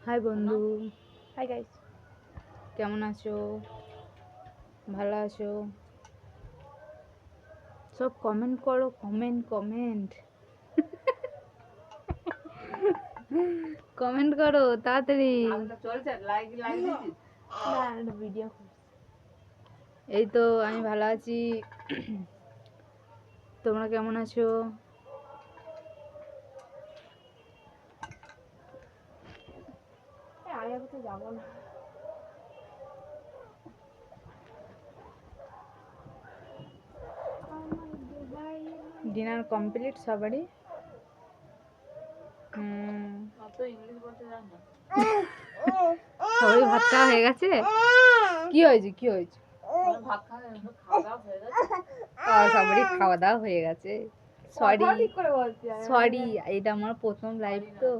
High বন্ধু, hi guys. কেমন আছো? ভালো আছো? সব কমেন্ট করো, কমেন্ট কমেন্ট কমেন্ট করো তাড়াতাড়ি। ভিডিও এই তো আমি ভালো আছি। তোমরা কেমন আছো? আগে কোথাও যাবো না। ডিনার কমপ্লিট সবারই? সবারই ভাত খাওয়া হয়ে গেছে? কি হয়েছে কি হয়েছে? সবারই খাওয়া দাওয়া হয়ে গেছে। সরি সরি, এটা আমার প্রথম লাইভ তো।